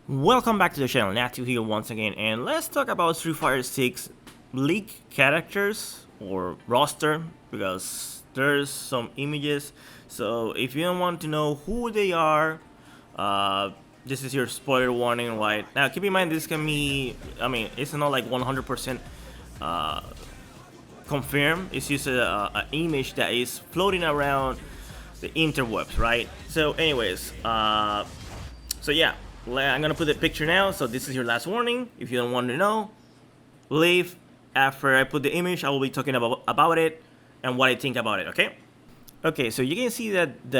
Welcome back to the channel, Natsu here once again, and let's talk about Street Fighter 6 leak characters or roster, because there's some images. So if you don't want to know who they are, this is your spoiler warning. Right now, keep in mind this can be, it's not like 100% confirmed. It's just an image that is floating around the interwebs, right? So anyways, so yeah, I'm gonna put the picture now. So this is your last warning. If you don't want to know, leave. After I put the image, I will be talking about it and what I think about it. Okay. Okay, so you can see that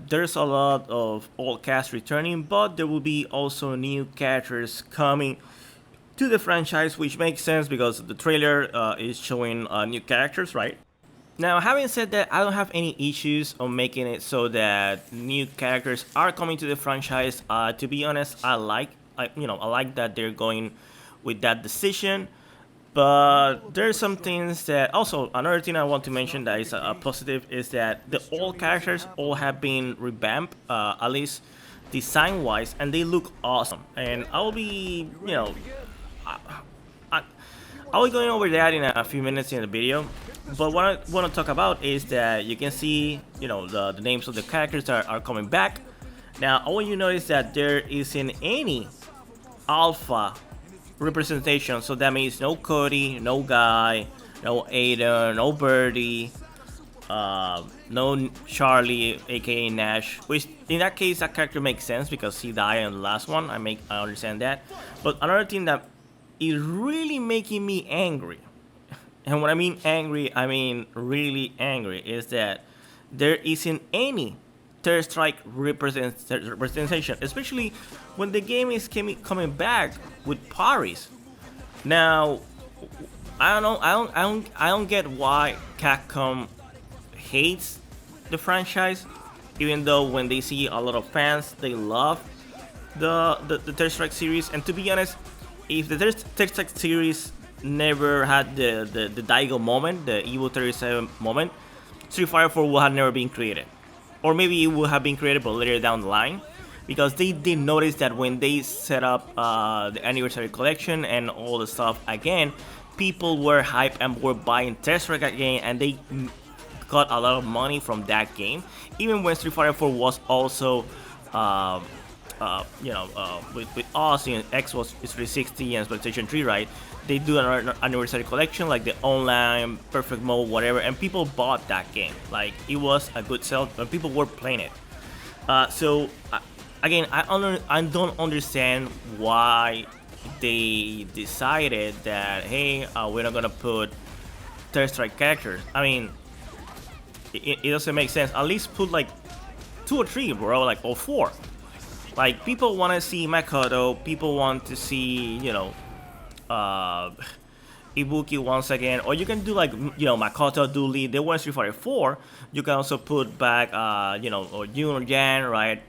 there's a lot of old cast returning, but there will be also new characters coming to the franchise, which makes sense because the trailer is showing new characters, right? Now, having said that, I don't have any issues on making it so that new characters are coming to the franchise. To be honest, I like that they're going with that decision. But there's some things that also another thing I want to mention that is a positive is that the old characters all have been revamped, at least design wise, and they look awesome. And I'll be, I, I, I'll be going over that in a few minutes in the video. But what I want to talk about is that you can see, the names of the characters that are coming back. Now, I want you to notice that there isn't any alpha representation, so that means no Cody, no Guy, no Aiden, no Birdie, no Charlie, aka Nash. Which in that case, that character makes sense because he died in the last one. I understand that. But another thing that is really making me angry, and when I mean angry, I mean really angry, is that there isn't any third strike representation, especially when the game is coming back with parties. Now, I don't get why Capcom hates the franchise, even though when they see a lot of fans, they love the third strike series. And to be honest, if the third strike series never had the Daigo moment, the Evo 37 moment, Street Fighter 4 would have never been created. Or maybe it would have been created but later down the line. Because they did notice that when they set up the anniversary collection and all the stuff again, people were hyped and were buying third strike again, and they got a lot of money from that game. Even when Street Fighter 4 was also with us in Xbox 360 and PlayStation 3, right? They do an anniversary collection like the online perfect mode, whatever, and people bought that game. Like, it was a good sell, and people were playing it. Again, I don't understand why they decided that, hey, we're not gonna put third strike characters. I mean, it doesn't make sense. At least put like 2 or 3, bro, like, or 4. Like, people want to see Makoto, people want to see, Ibuki once again, or you can do like, Makoto, Dooley. They want Street Fighter 4. You can also put back, or Yun or Jan, right?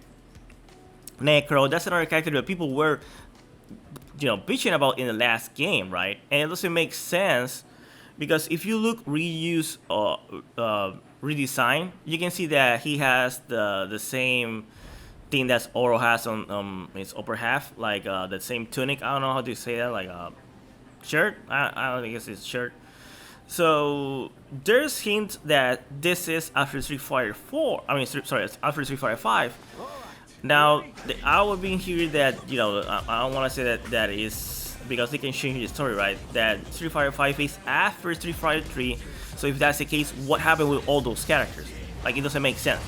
Necro. That's another character that people were, bitching about in the last game, right? And it doesn't make sense because if you look reuse redesign, you can see that he has the same thing that Oro has on his upper half, like the same tunic. I don't know how to say that, like shirt. I don't think it's shirt. So there's hints that this is after Street Fighter 4. After Street Fighter 5. Now, I would be here that I don't want to say that is because they can change the story, right? That Street Fighter 5 is after Street Fighter 3. So if that's the case, what happened with all those characters? Like, it doesn't make sense.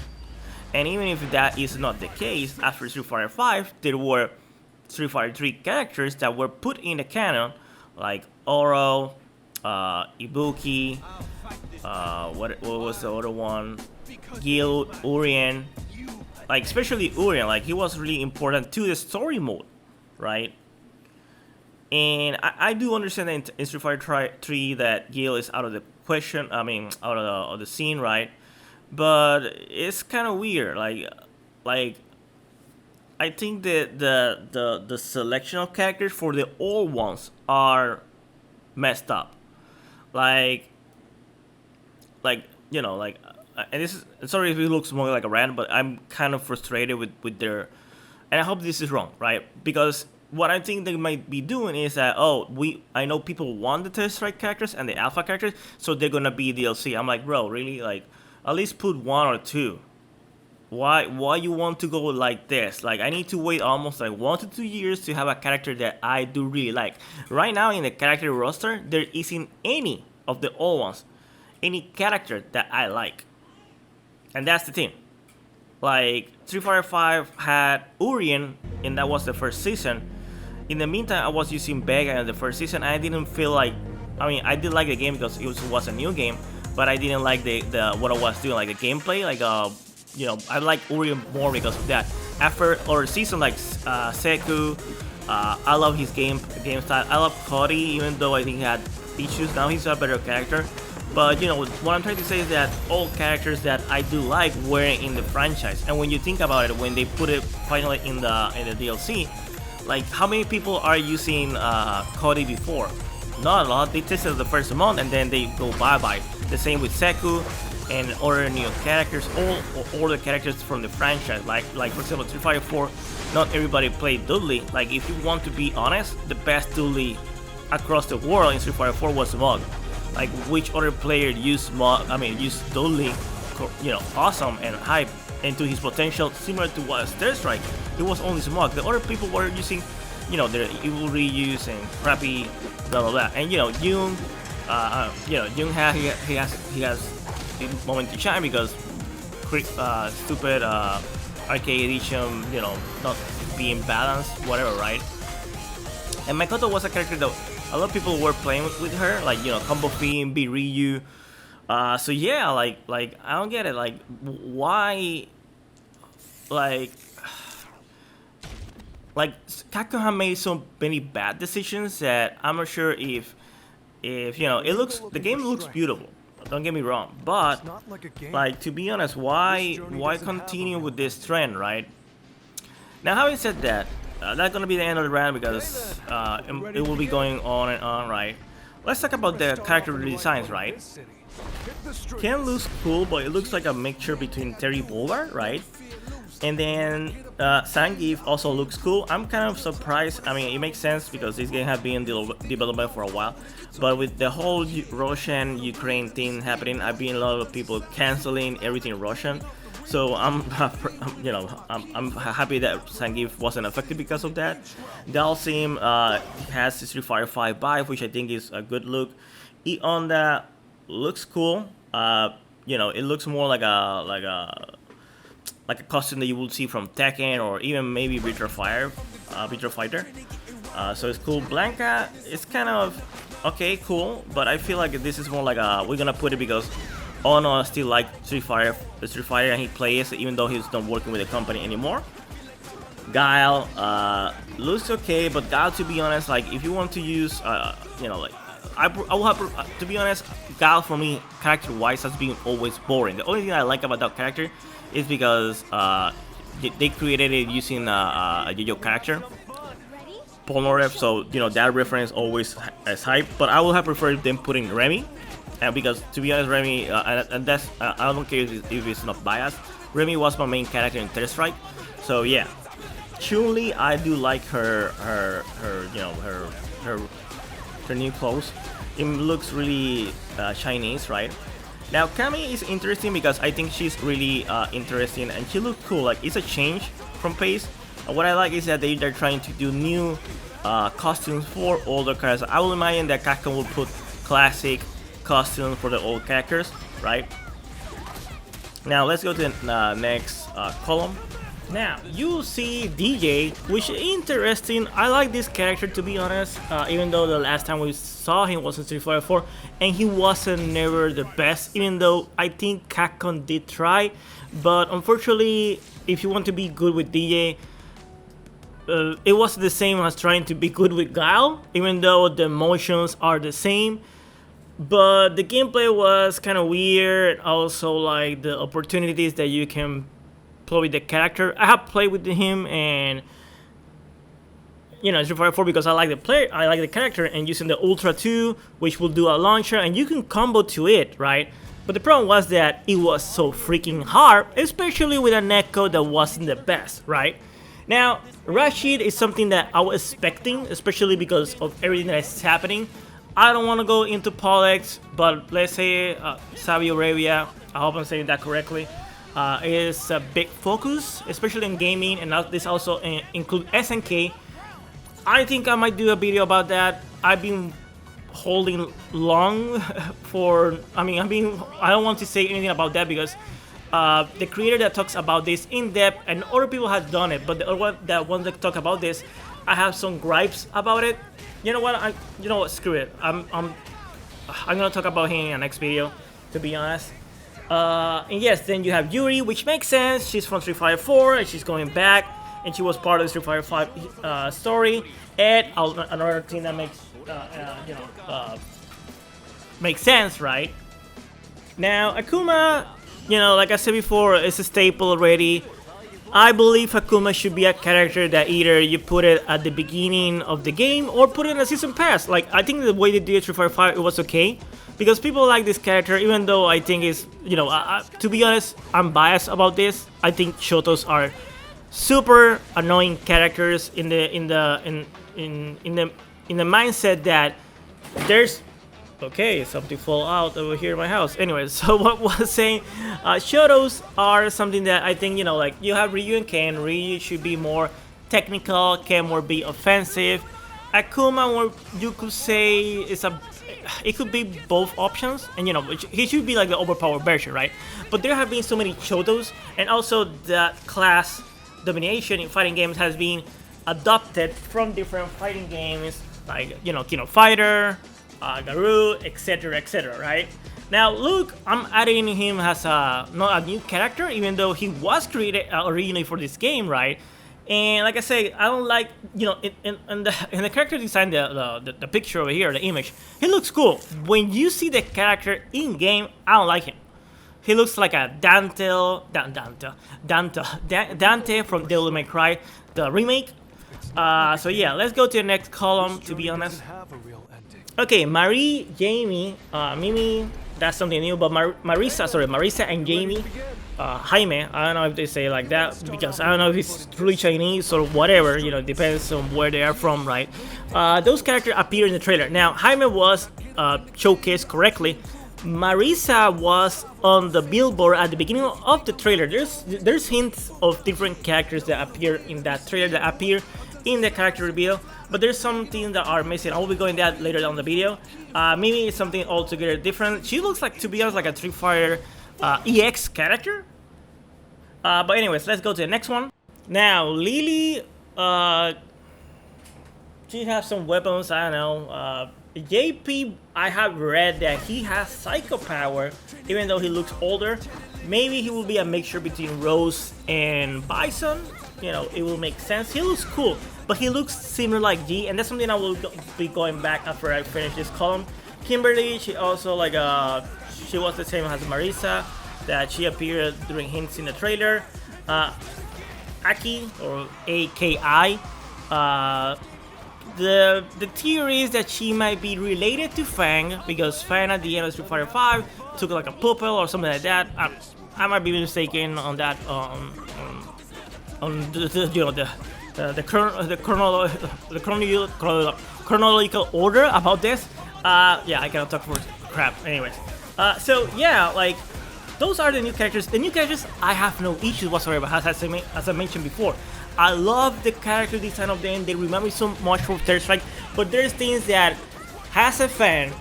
And even if that is not the case, after Street Fighter 5, there were Street Fighter 3 characters that were put in the canon, like Oro, Ibuki, what was the other one? Gil, Urien. Like, especially Urien, like, he was really important to the story mode, right? And I do understand that in Street Fighter 3 that Gil is out of the question, out of the scene, right? But it's kind of weird. Like I think that the selection of characters for the old ones are messed up. Like and this is, sorry if it looks more like a rant, but I'm kind of frustrated with their, and I hope this is wrong, right? Because what I think they might be doing is that, oh, I know people want the Test Strike characters and the Alpha characters, so they're gonna be DLC. I'm like, bro, really? Like, at least put one or two. Why you want to go like this? Like, I need to wait almost like 1 to 2 years to have a character that I do really like. Right now in the character roster, there isn't any of the old ones, any character that I like, and that's the thing. Like, Street Fighter 5 had Urien, and that was the first season. In the meantime, I was using Vega in the first season, and I didn't feel like, I mean, I did like the game because it was a new game, but I didn't like the what I was doing, like the gameplay, like you know, I like Urien more because of that. After or season like Seku, I love his game style. I love Cody, even though I think he had issues. Now he's a better character. But you know, what I'm trying to say is that all characters that I do like were in the franchise. And when you think about it, when they put it finally in the DLC, like how many people are using Cody before? Not a lot. They tested the first month and then they go bye-bye. The same with Seku and other new characters, all the characters from the franchise. Like for example, Street Fighter 4, not everybody played Dudley. Like, if you want to be honest, the best Dudley across the world in Street Fighter 4 was Mog. Like, which other player used Dudley, you know, awesome and hype into his potential, similar to what Third Strike. It was only Smog. The other people were using, you know, their evil reuse and crappy blah blah blah. And you know, Jung, you know, Jung he has a moment to shine because stupid arcade edition, you know, not being balanced, whatever, right? And Makoto was a character that a lot of people were playing with her, like, you know, Combo Fiend, B Ryu. So yeah, like I don't get it. Like, why? Like Capcom have made so many bad decisions that I'm not sure if you know, the game looks beautiful. Don't get me wrong, but like, to be honest, why continue with this trend, right? Now, having said that, that's gonna be the end of the round because it will be going on and on, right? Let's talk about the character designs, right? Ken looks cool, but it looks like a mixture between Terry Bowler, right? And then Zangief also looks cool. I'm kind of surprised. I mean, it makes sense because this game has been in development for a while. But with the whole Russian-Ukraine thing happening, I've been a lot of people canceling everything Russian. So I'm happy that Zangief wasn't affected because of that. Dalsim has the Street Fighter 5 vibe, which I think is a good look. Eonda looks cool. You know, it looks more like a costume that you would see from Tekken or even maybe Virtua Fighter. So it's cool. Blanca is kind of okay, cool, but I feel like this is more like we're gonna put it because Ono still like Street Fighter, and he plays even though he's not working with the company anymore. Guile looks okay, but Guile, to be honest, like if you want to use, you know, like I will have to be honest, Guile for me, character-wise, has been always boring. The only thing I like about that character is because they created it using a Yo-Yo character, Polnareff, so you know that reference always is hype. But I would have preferred them putting Remy, because to be honest, Remy, and that's I don't care if it's not biased. Remy was my main character in Third Strike, so yeah. Chun-Li, I do like her you know, her new clothes. It looks really Chinese, right? Now Cammy is interesting because I think she's really interesting and she looks cool. Like, it's a change from Pace. What I like is that they're trying to do new costumes for older characters. I will imagine that Capcom will put classic costumes for the old characters, right? Now let's go to the next column. Now you see DJ, which is interesting. I like this character, to be honest, even though the last time we saw him was in Street Fighter 4 and he wasn't never the best, even though I think Capcom did try. But unfortunately, if you want to be good with DJ, it was the same as trying to be good with Guile, even though the motions are the same. But the gameplay was kind of weird. Also, like the opportunities that you can play with the character. I have played with him and, you know, Street Fighter 4 because I like the player, I like the character, and using the Ultra 2, which will do a launcher and you can combo to it, right? But the problem was that it was so freaking hard, especially with a Necro that wasn't the best, right? Now, Rashid is something that I was expecting, especially because of everything that's happening. I don't want to go into politics, but let's say Saudi Arabia, I hope I'm saying that correctly, is a big focus, especially in gaming, and this also includes SNK. I think I might do a video about that. I've been holding long for, I don't want to say anything about that because the creator that talks about this in depth and other people have done it, but the other one that wants to talk about this, I have some gripes about it. You know what? Screw it. I'm gonna talk about him in the next video, to be honest. And yes, then you have Yuri, which makes sense. She's from Street Fighter 4 and she's going back, and she was part of the Street Fighter 5 story. And another thing that makes sense, right? Now, Akuma, like I said before, it's a staple already. I believe Akuma should be a character that either you put it at the beginning of the game or put it in a season pass. Like, I think the way they did Street Fighter 5, it was okay. Because people like this character, even though I think it's, to be honest, I'm biased about this. I think Shotos are super annoying characters in the mindset that there's something fall out over here in my house. Anyways, so what was saying, Shotos are something that I think, like you have Ryu and Ken. Ryu should be more technical, Ken more be offensive. Akuma, more you could say it could be both options, and he should be like the overpowered version, right? But there have been so many Shotos, and also that class domination in fighting games has been adopted from different fighting games, like King of Fighter, Garou, etc., right? Now, Luke, I'm adding him as not a new character, even though he was created originally for this game, right? And like I say, I don't like, in the character design, the picture over here, the image, he looks cool. When you see the character in game, I don't like him. He looks like a Dante from Devil May Cry, the remake. So yeah, let's go to the next column, to be honest. Okay, Marie, Jamie, Mimi, that's something new, but Marisa and Jamie, Jaime, I don't know if they say it like that, because I don't know if it's truly Chinese or whatever, depends on where they are from, right? Those characters appear in the trailer. Now, Jaime was showcased correctly. Marisa was on the billboard at the beginning of the trailer. There's hints of different characters that appear in that trailer that appear in the character reveal, but there's some things that are missing. I will be going that later down the video. Mimi is something altogether different. She looks like, to be honest, like a Street Fighter EX character. But anyways, let's go to the next one. Now, Lily, she has some weapons, I don't know. JP, I have read that he has psycho power, even though he looks older. Maybe he will be a mixture between Rose and Bison. It will make sense. He looks cool, but he looks similar like G, and that's something I will be going back after I finish this column. Kimberly, she also she was the same as Marisa, that she appeared during hints in the trailer. Aki, or AKI, the theory is that she might be related to Fang, because Fang at the end of Street Fighter 5 took like a pupil or something like that. I might be mistaken on that. On the chronological order about this. Yeah, I cannot talk for crap. Anyways, so yeah, like those are the new characters. The new characters, I have no issues whatsoever. As I mentioned before, I love the character design of them. They remind me so much from Third Strike. But there's things that, as a fan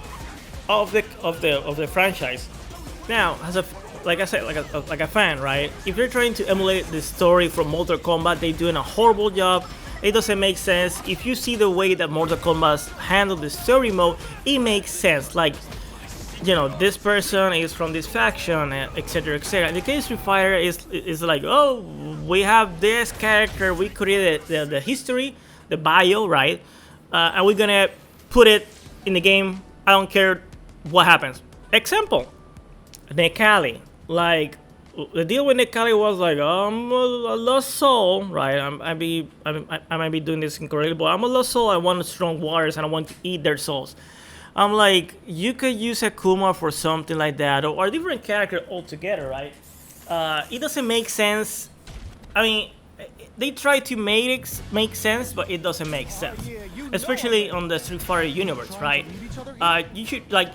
of the franchise, now like I said, like a fan, right? If they're trying to emulate the story from Mortal Kombat, they're doing a horrible job. It doesn't make sense. If you see the way that Mortal Kombat handled the story mode, it makes sense. Like, this person is from this faction, etc., etc. In the case of Street Fighter, is like, oh, we have this character, we created the history, the bio, right? And we're gonna put it in the game. I don't care what happens. Example, Nekali. Like, the deal with Nekali was like, I'm a lost soul, right? I might be doing this incorrectly, but I'm a lost soul. I want strong warriors and I want to eat their souls. I'm like, you could use Akuma for something like that, or a different character altogether, right? It doesn't make sense. I mean, they try to make sense, but it doesn't make sense, especially on the Street Fighter universe, right? You should like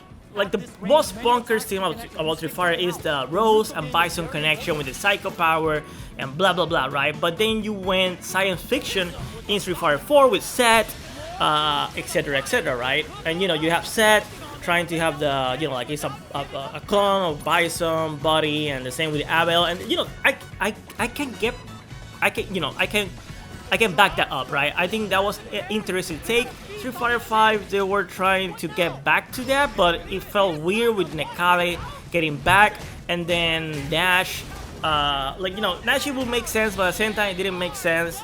the most bonkers thing about Street Fighter is the Rose and Bison connection with the Psycho Power and blah blah blah, right? But then you went science fiction in Street Fighter 4 with Set, etc., right? And you know, you have Set trying to have the, you know, like it's a clone of Bison body, and the same with Abel, and you know, I can back that up, right? I think that was an interesting take. Street Fighter 5, they were trying to get back to that, but it felt weird with Nekale getting back, and then Nash, like, you know, Nash will make sense, but at the same time it didn't make sense.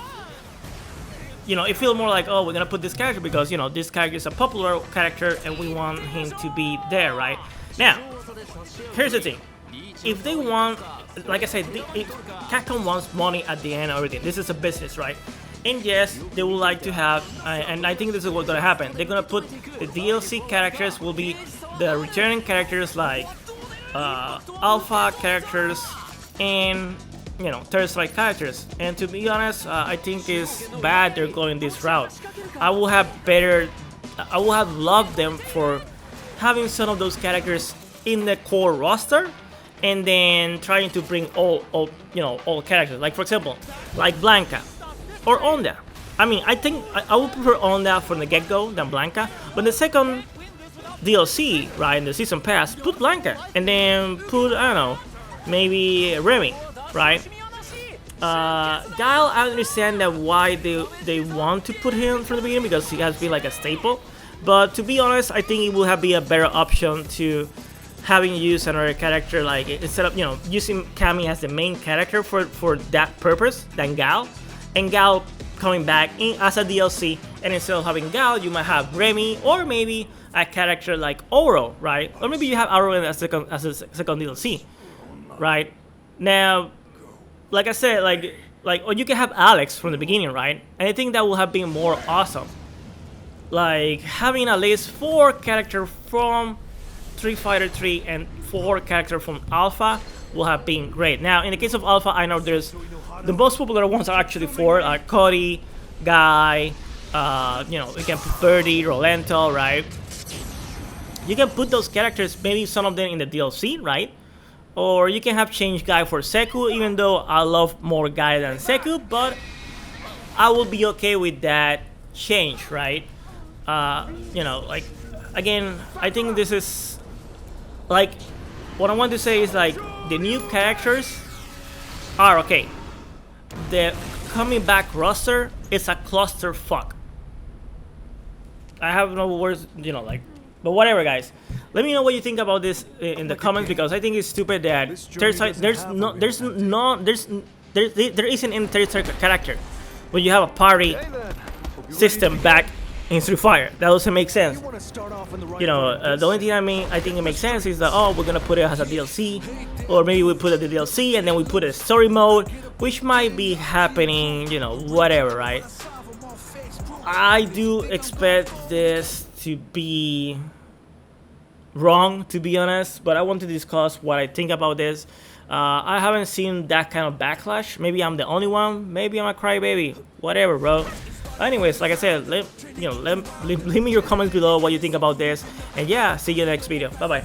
You know, it feels more like, oh, we're gonna put this character because, you know, this character is a popular character and we want him to be there, right? Now, here's the thing. If they want, like I said, if Capcom wants money at the end of everything. This is a business, right? And yes, they would like to have, and I think this is what's gonna happen. They're gonna put the DLC characters will be the returning characters like alpha characters and, you know, third strike characters. And to be honest, I think it's bad they're going this route. I would have loved them for having some of those characters in the core roster, and then trying to bring all characters. Like for example, like Blanca or Onda. I mean, I think I would prefer Onda from the get-go than Blanca. But the second DLC, right, in the season pass, put Blanca, and then put, I don't know, maybe Remy, right? Guile, I understand that why they want to put him from the beginning, because he has been like a staple. But to be honest, I think it would have been a better option to having used another character, like instead of, you know, using Cammy as the main character for that purpose than Gal, and Gal coming back in as a DLC, and instead of having Gal, you might have Remy, or maybe a character like Oro, right? Or maybe you have Oro as a second DLC, right? Now, like I said, or you can have Alex from the beginning, right? And I think that would have been more awesome. Like having at least 4 characters from Street Fighter 3 and 4 characters from Alpha will have been great. Now, in the case of Alpha, I know there's the most popular ones are actually 4: Cody, Guy, you know, you can put Birdie, Rolento, right? You can put those characters, maybe some of them in the DLC, right? Or you can have changed Guy for Seku, even though I love more Guy than Seku, but I will be okay with that change, right? You know, like, again, I think this is, like, what I want to say is, like, the new characters are okay. The coming back roster is a clusterfuck. I have no words, you know, like, but whatever, guys. Let me know what you think about this in the comments, because I think it's stupid that there isn't any third strike character when you have a party system back in Street Fighter. That doesn't make sense. You know, the only thing I think it makes sense is that, oh, we're gonna put it as a DLC, or maybe we put it as a DLC and then we put a story mode, which might be happening, you know, whatever, right? I do expect this to be wrong, to be honest, but I want to discuss what I think about this. I haven't seen that kind of backlash. Maybe I'm the only one. Maybe I'm a crybaby. Whatever, bro. Anyways, like I said, leave me your comments below what you think about this. And yeah, see you in the next video. Bye bye.